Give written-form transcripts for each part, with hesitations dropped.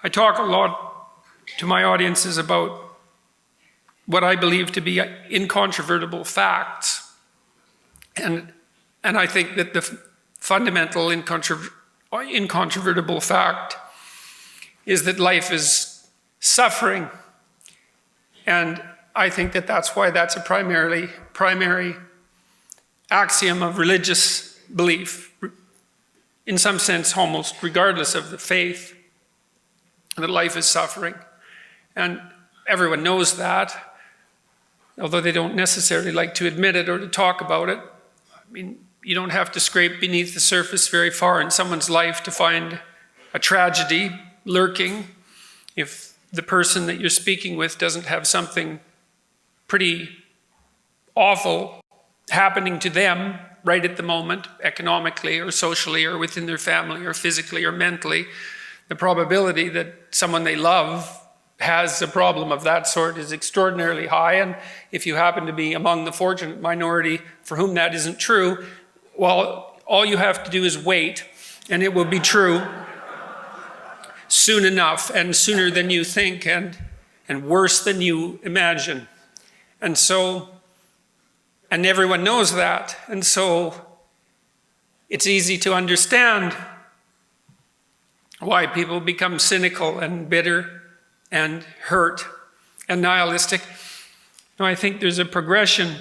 I talk a lot to my audiences about what I believe to be incontrovertible facts. And I think that the fundamental incontrovertible fact is that life is suffering. And I think that that's why that's a primary axiom of religious belief, in some sense almost regardless of the faith, that life is suffering. And everyone knows that, although they don't necessarily like to admit it or to talk about it. I mean, you don't have to scrape beneath the surface very far in someone's life to find a tragedy lurking if the person that you're speaking with doesn't have something pretty awful happening to them right at the moment, economically or socially or within their family or physically or mentally. The probability that someone they love has a problem of that sort is extraordinarily high. And if you happen to be among the fortunate minority for whom that isn't true, well, all you have to do is wait, and it will be true soon enough, and sooner than you think, and worse than you imagine. And everyone knows that. And so it's easy to understand why people become cynical and bitter and hurt and nihilistic. Now, I think there's a progression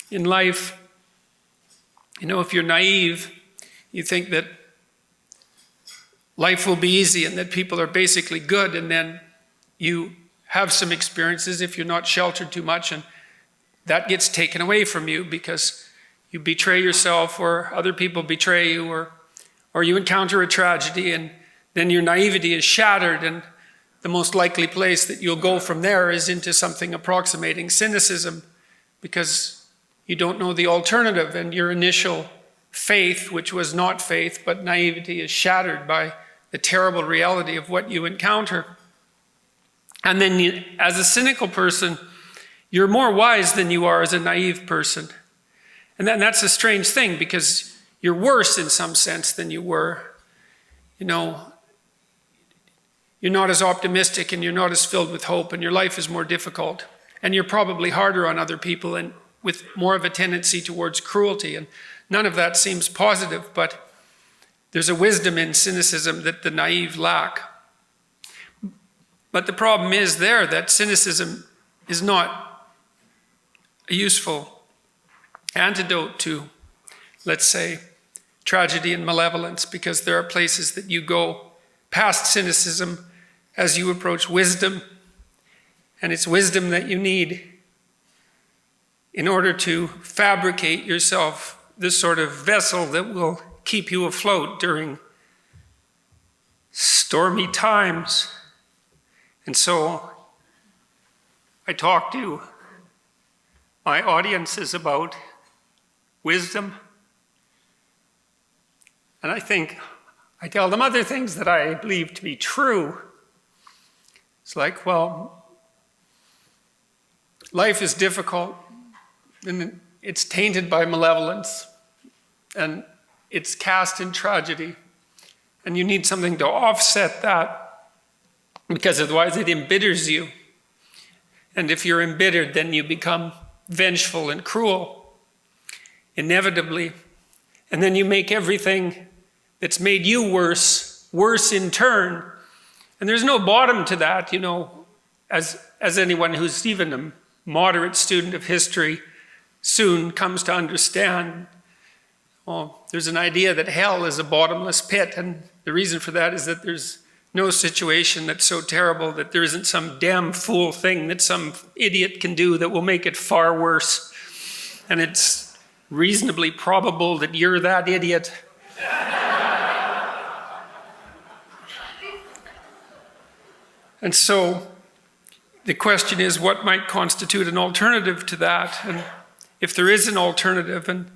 in life. You know, if you're naive, you think that life will be easy and that people are basically good, and then you have some experiences if you're not sheltered too much, and that gets taken away from you because you betray yourself or other people betray you, or you encounter a tragedy, and then your naivety is shattered, and the most likely place that you'll go from there is into something approximating cynicism, because you don't know the alternative, and your initial faith, which was not faith but naivety, is shattered by the terrible reality of what you encounter. And then as a cynical person, you're more wise than you are as a naive person. And that's a strange thing, because you're worse in some sense than you were. You know, you're not as optimistic and you're not as filled with hope, and your life is more difficult. And you're probably harder on other people and with more of a tendency towards cruelty. And none of that seems positive, but there's a wisdom in cynicism that the naive lack. But the problem is there that cynicism is not a useful antidote to, let's say, tragedy and malevolence, because there are places that you go past cynicism as you approach wisdom, and it's wisdom that you need in order to fabricate yourself this sort of vessel that will keep you afloat during stormy times. And so I talk to my audiences about wisdom, and I tell them other things that I believe to be true. It's like, well, life is difficult, and it's tainted by malevolence, and it's cast in tragedy, and you need something to offset that, because otherwise it embitters you. And if you're embittered, then you become vengeful and cruel, inevitably. And then you make everything that's made you worse in turn. And there's no bottom to that, you know, as anyone who's even a moderate student of history soon comes to understand. Well, there's an idea that hell is a bottomless pit, and the reason for that is that there's no situation that's so terrible that there isn't some damn fool thing that some idiot can do that will make it far worse. And it's reasonably probable that you're that idiot. And so the question is, what might constitute an alternative to that? And if there is an alternative, and